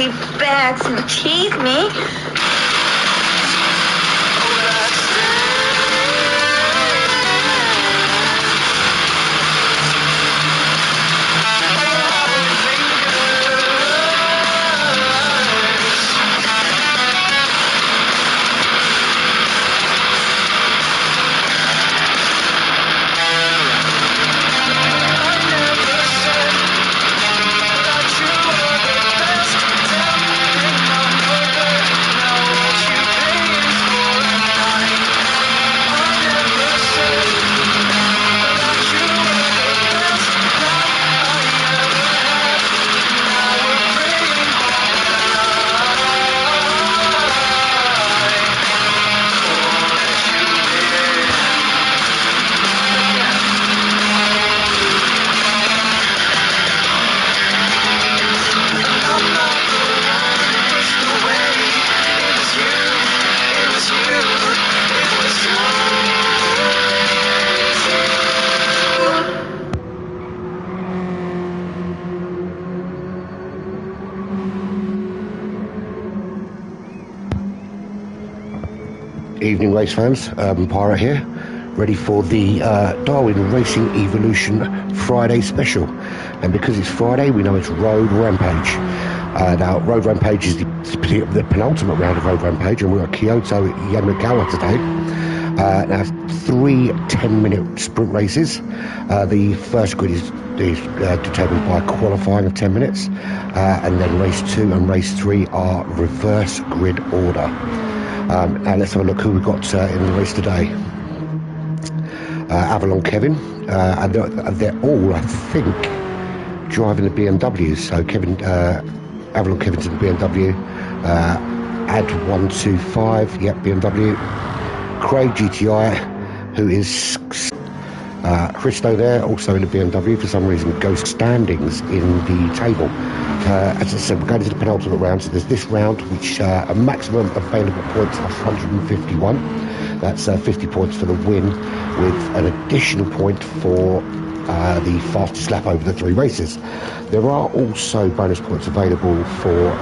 ugly bats and tease me. Evening race fans, Urban Pirate here, ready for the Darwin Racing Evolution Friday special. And because it's Friday, we know it's Road Rampage. Now, Road Rampage is the penultimate round of Road Rampage, and we're at Kyoto Yamagawa today. Now, 3 10-minute sprint races. The first grid is determined by qualifying of 10 minutes, and then race 2 and race 3 are reverse grid order. Now let's have a look who we've got in the race today. Avalon Kevin, and they're all, I think, driving the BMWs. So Avalon Kevin's in the BMW, Ad125, yep, BMW. Craig GTI, who is Christo there, also in the BMW, for some reason goes standings in the table. As I said, we're going to the penultimate round, so there's this round, which a maximum available points of 151. That's 50 points for the win, with an additional point for the fastest lap over the 3 races. There are also bonus points available for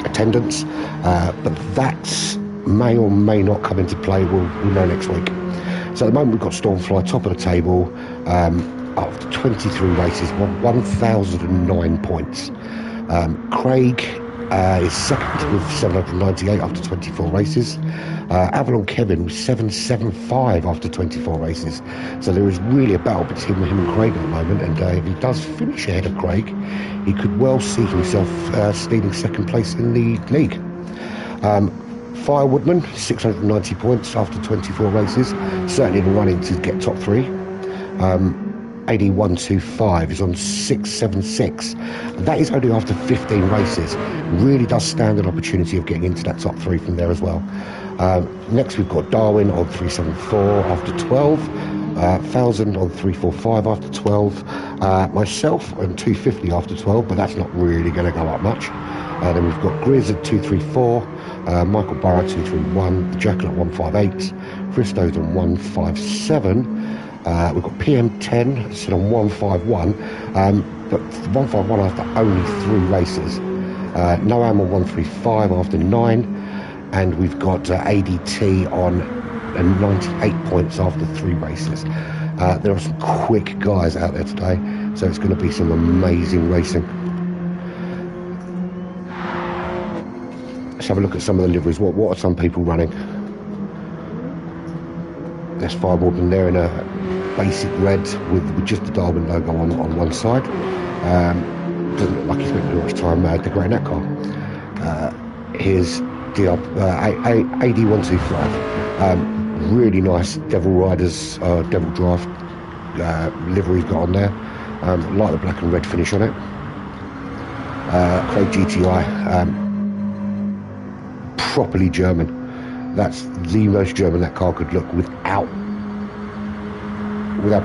attendance, but that may or may not come into play. We'll know next week. So at the moment we've got Stormfly top of the table after 23 races, 1,009 points. Craig is second with 798 after 24 races. Avalon Kevin with 775 after 24 races. So there is really a battle between him and Craig at the moment, and if he does finish ahead of Craig, he could well see himself stealing second place in the league. Firewoodman, 690 points after 24 races, certainly in the running to get top 3. AD125 is on 676. That is only after 15 races. Really does stand an opportunity of getting into that top 3 from there as well. Next we've got Darwin on 374 after 12. 1000 on 345 after 12. Myself on 250 after 12, but that's not really going to go up much. Then we've got Grizz at 234. Michael Burrow 231, the Jackal at 158, Christo's on 157. We've got PM10 still on 151, but 151 after only 3 races. Noam on 135 after 9, and we've got ADT on 98 points after 3 races. There are some quick guys out there today, so it's going to be some amazing racing. Let's have a look at some of the liveries. What are some people running? There's Firewoodman there in a basic red with just the Darwin logo on one side. Doesn't look like he's spent too much time decorating that car. Here's AD125. Really nice Devil Riders, Devil Draft livery he's got on there. Like the black and red finish on it. Craig GTI. Properly German. That's the most German that car could look without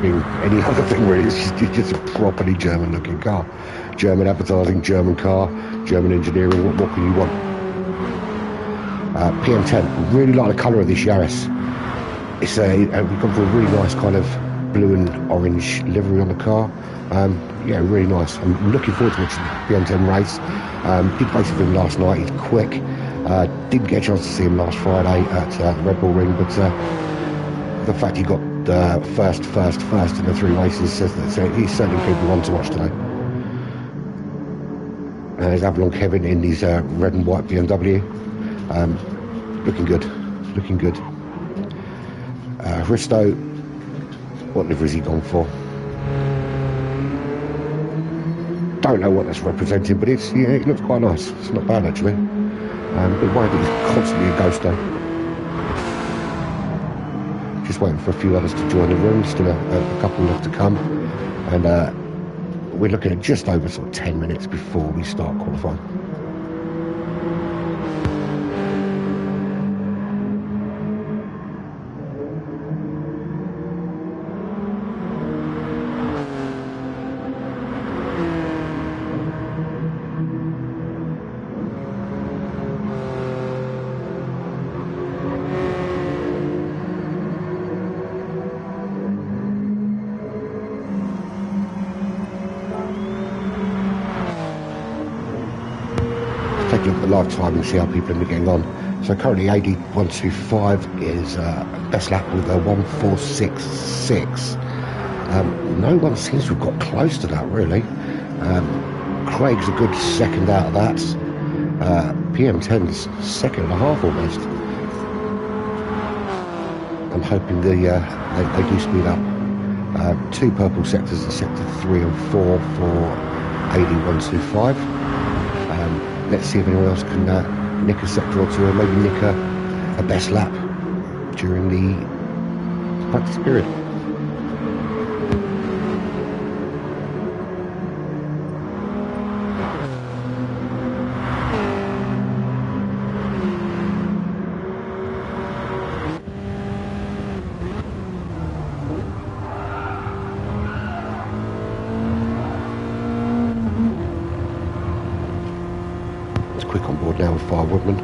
being any other thing really. It's just a properly German looking car. German advertising, German car, German engineering. What can you want? PM10. Really like the colour of this Yaris. It's we've gone for a really nice kind of blue and orange livery on the car. Yeah, really nice. I'm looking forward to watching the BM10 race. Did race with him last night. He's quick. Didn't get a chance to see him last Friday at the Red Bull Ring, but the fact he got first in the 3 races says that he's certainly people want to watch today. There's Avalon Kevin in his red and white BMW. Looking good. Risto, what livery has he gone for? Don't know what that's representing, but it looks quite nice. It's not bad actually. But why he's constantly a ghost though. Just waiting for a few others to join the room. Still a couple left to come, and we're looking at just over sort of 10 minutes before we start qualifying. Take a look at the live time and see how people are getting on. So currently AD125 is best lap with a 1:4.66. No one seems to have got close to that really. Craig's a good second out of that. PM10's second and a half almost. I'm hoping they do speed up. 2 purple sectors in sector 3 and 4 for AD125. Let's see if anyone else can nick a sector or 2, or maybe nick a best lap during the practice period. Quick on board now with Fire Woodman.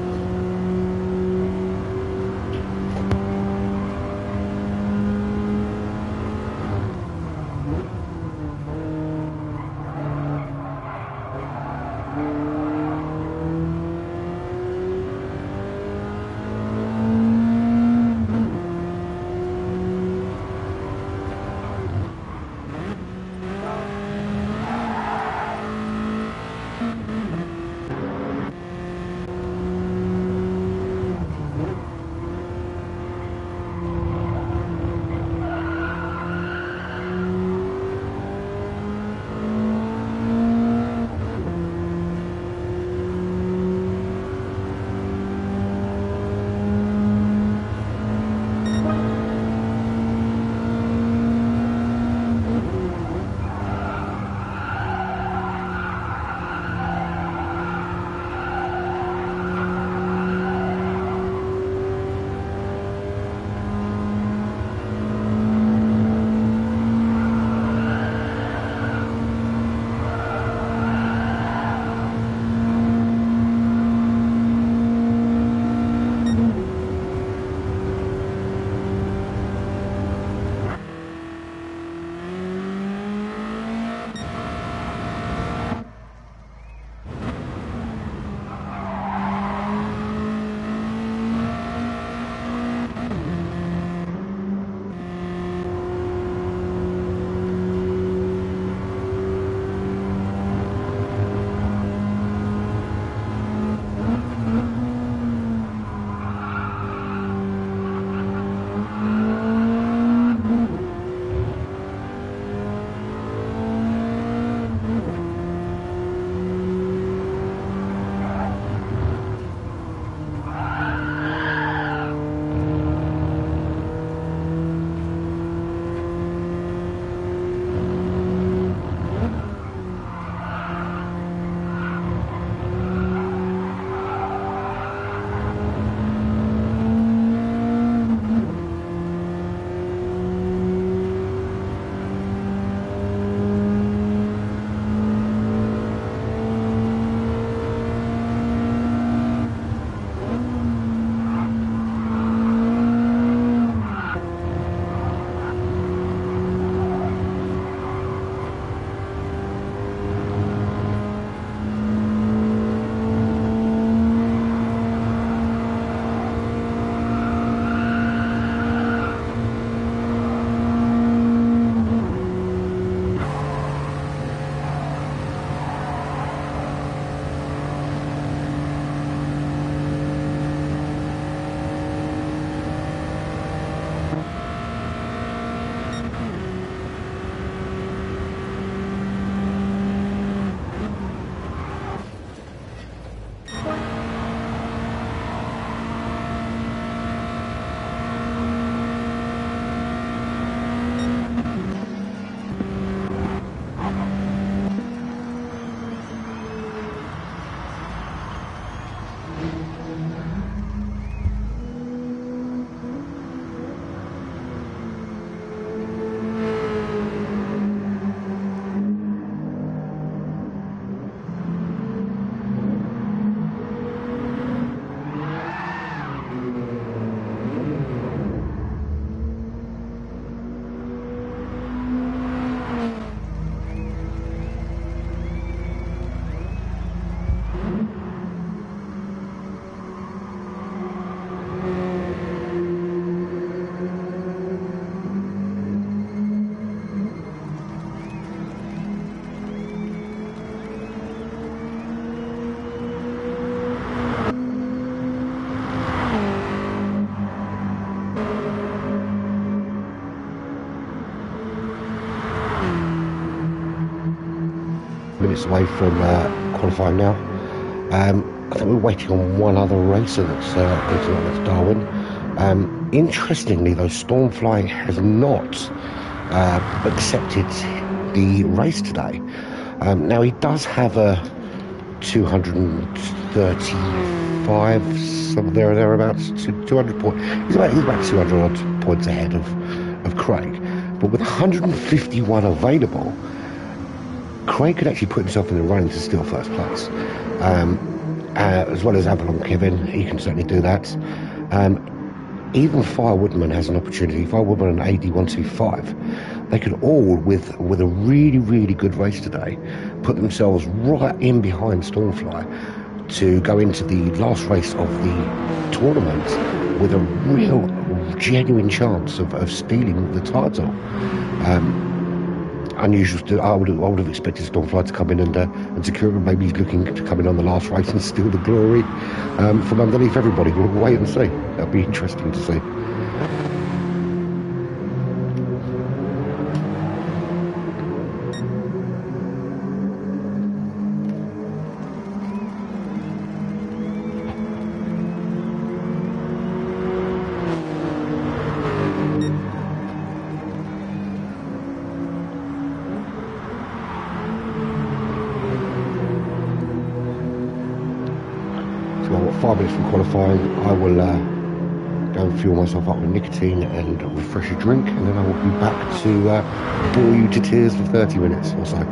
minutes away from qualifying now. I think we're waiting on one other racer that's Darwin. Interestingly, though, Stormfly has not accepted the race today. Now, he does have a 235, something there or thereabouts, 200 points. He's about 200 odd points ahead of Craig. But with 151 available, Craig could actually put himself in the running to steal first place. As well as Avalon Kevin, he can certainly do that. Even Firewoodman has an opportunity. Firewoodman and AD125, they could all, with a really, really good race today, put themselves right in behind Stormfly to go into the last race of the tournament with a real, genuine chance of stealing the title. Unusual. I would have expected Stormfly to come in and secure it. Maybe he's looking to come in on the last race and steal the glory from underneath everybody. We'll wait and see. That'll be interesting to see. So I've got 5 minutes from qualifying. I will go and fuel myself up with nicotine and refresh a drink, and then I will be back to bore you to tears for 30 minutes or so.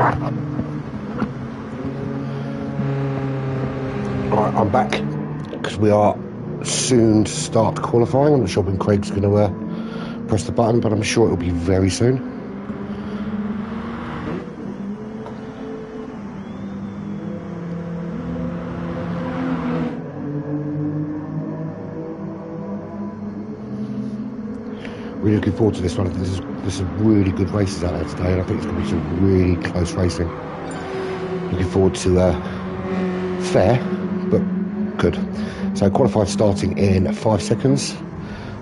Alright, I'm back because we are soon to start qualifying. I'm not sure when Craig's going to press the button, but I'm sure it'll be very soon. Really looking forward to this one. There's some really good races out there today, and I think it's going to be some really close racing. Looking forward to fair, but good. So qualified starting in 5 seconds.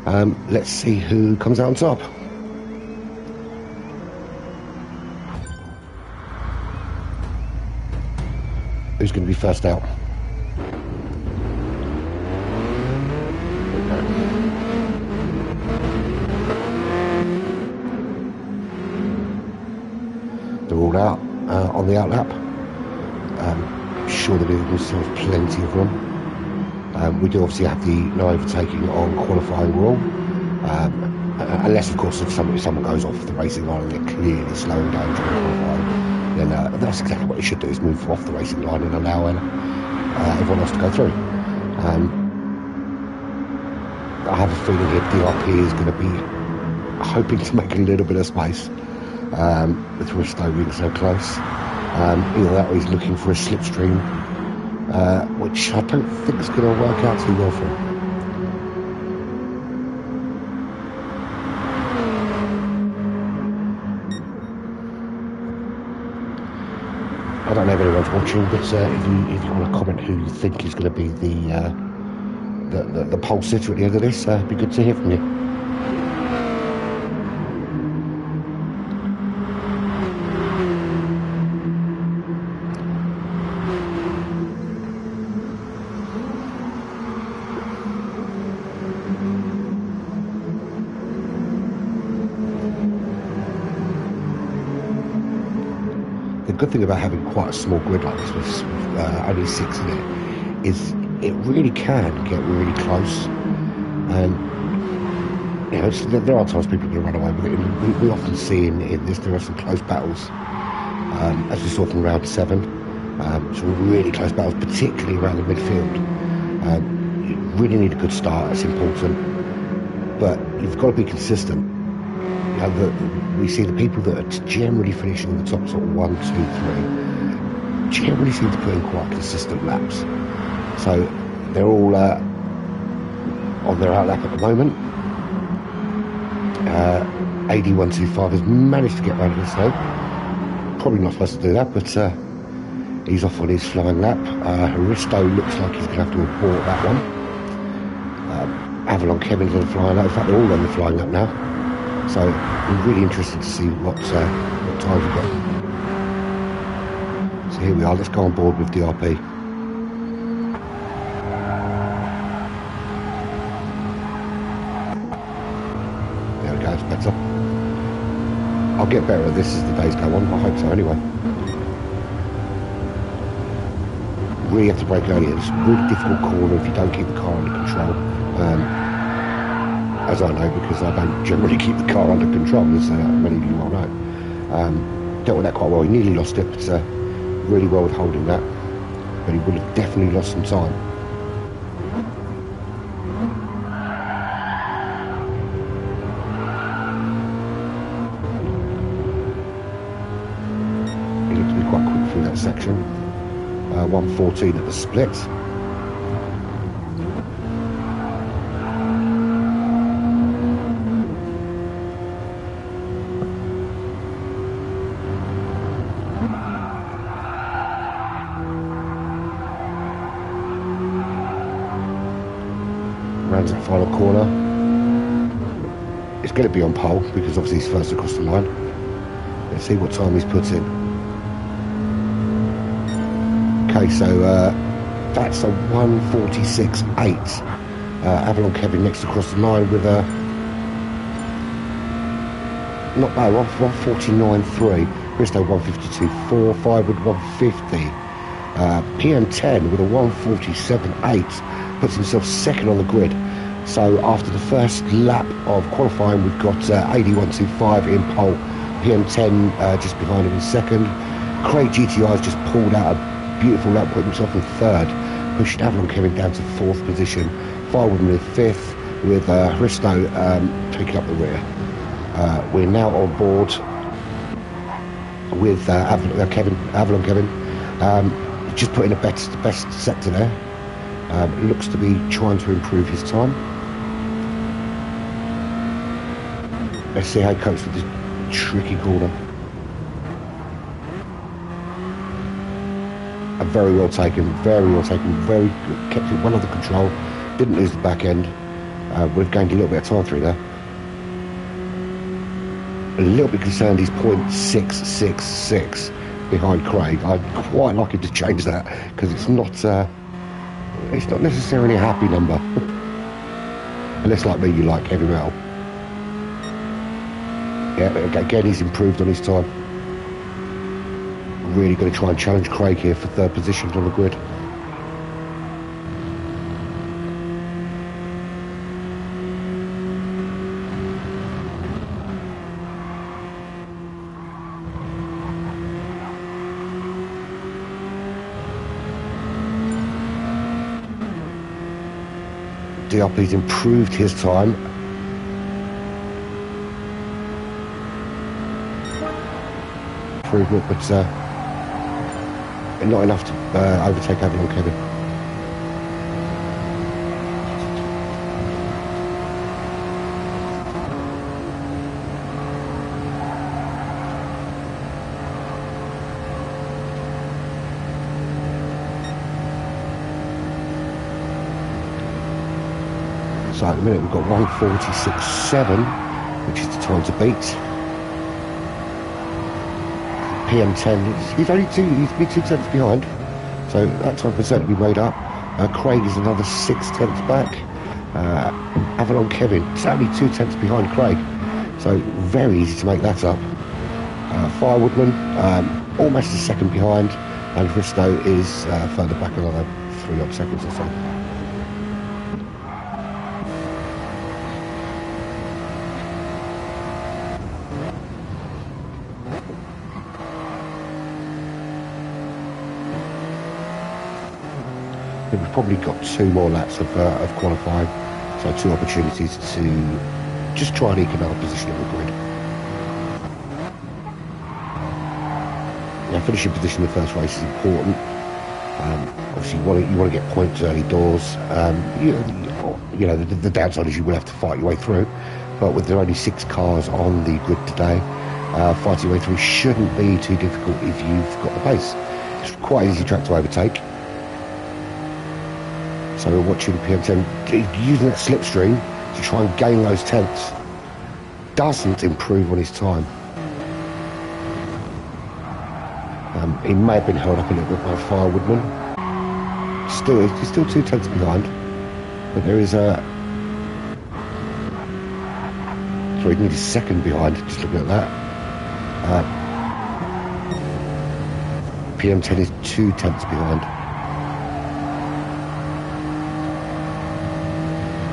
Let's see who comes out on top. Who's going to be first out? They're all out on the outlap. Sure, there is plenty of room. We do obviously have the no overtaking on qualifying rule, unless of course if someone goes off the racing line and they're clearly slowing down during qualifying, then that's exactly what you should do, is move off the racing line and allow everyone else to go through. I have a feeling here DRP is going to be hoping to make a little bit of space with Risto being so close. Either that or he's looking for a slipstream, which I don't think is going to work out too well for him. I don't know if anyone's watching, but if you want to comment who you think is going to be the pole sitter at the end of this, it'd be good to hear from you. The good thing about having quite a small grid like this, with only 6 in it, is it really can get really close. And you know, there are times people are going to run away with it. And we often see in this there are some close battles, as we saw from round 7. Some really close battles, particularly around the midfield. You really need a good start. That's important, but you've got to be consistent. We see the people that are generally finishing in the top sort of 1, 2, 3 generally seem to put in quite consistent laps. So they're all on their outlap at the moment. AD125 has managed to get round this though. Probably not supposed to do that, but he's off on his flying lap. Risto looks like he's going to have to abort that one. Avalon Kevin's on the flying lap. In fact, they're all on the flying lap now. So I'm really interested to see what time we've got. So here we are, let's go on board with DRP. There we go, it's better. I'll get better at this as the days go on, I hope so anyway. Really have to brake early. It's a really difficult corner if you don't keep the car under control. As I know, because I don't generally keep the car under control, as many of you will know. Dealt with that quite well. He nearly lost it, but really well with holding that. But he would have definitely lost some time. He looked to be quite quick through that section. 1:14 at the split. Rounds that final corner. It's going to be on pole because obviously he's first across the line. Let's see what time he's put in. Okay, so that's a 1:46.8. Avalon Kevin next across the line with a not bad, 1:49.3. Risto 1:52.4. Firewood 1:50. PM10 with a 1:47.8 puts himself second on the grid. So after the first lap of qualifying, we've got AD125 in pole, PM10 just behind him in second, Craig GTI has just pulled out a beautiful lap, put himself in third, pushing Avalon Kevin down to fourth position. Firewoodman in fifth, with Hristo taking up the rear. We're now on board with Avalon Kevin. Just put in a best sector there. Looks to be trying to improve his time. Let's see how he copes with this tricky corner. Very well taken, very good. Kept it well under control, didn't lose the back end. Would have gained a little bit of time through there. A little bit concerned he's 0.666 behind Craig. I'd quite like him to change that, because it's not necessarily a happy number. Unless, like me, you like heavy metal. Yeah, again, he's improved on his time. Really going to try and challenge Craig here for third position on the grid. DRP's improved his time. Improvement, but not enough to overtake Avalon Kevin. So at the minute we've got 1:46.7, which is the time to beat. PM10, he's only 2 tenths behind, so that time can certainly be made up. Craig is another 6 tenths back. Avalon Kevin, it's only 2 tenths behind Craig, so very easy to make that up. Firewoodman, almost a second behind, and Hristo is further back another 3 odd seconds or so. We've probably got 2 more laps of qualifying, so 2 opportunities to just try and eke another position on the grid. Now, finishing position in the first race is important. Obviously, you want to get points early doors. You know, the downside is you will have to fight your way through, but with there only 6 cars on the grid today, fighting your way through shouldn't be too difficult if you've got the pace. It's quite an easy track to overtake. So we're watching PM10 using that slipstream to try and gain those tenths. Doesn't improve on his time. He may have been held up a little bit by Firewoodman. He's still 2 tenths behind, but there is a... Sorry, he needs a second behind, just looking at that. PM10 is 2 tenths behind.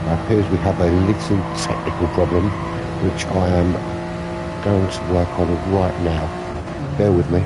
It appears we have a little technical problem, which I am going to work on right now. Bear with me.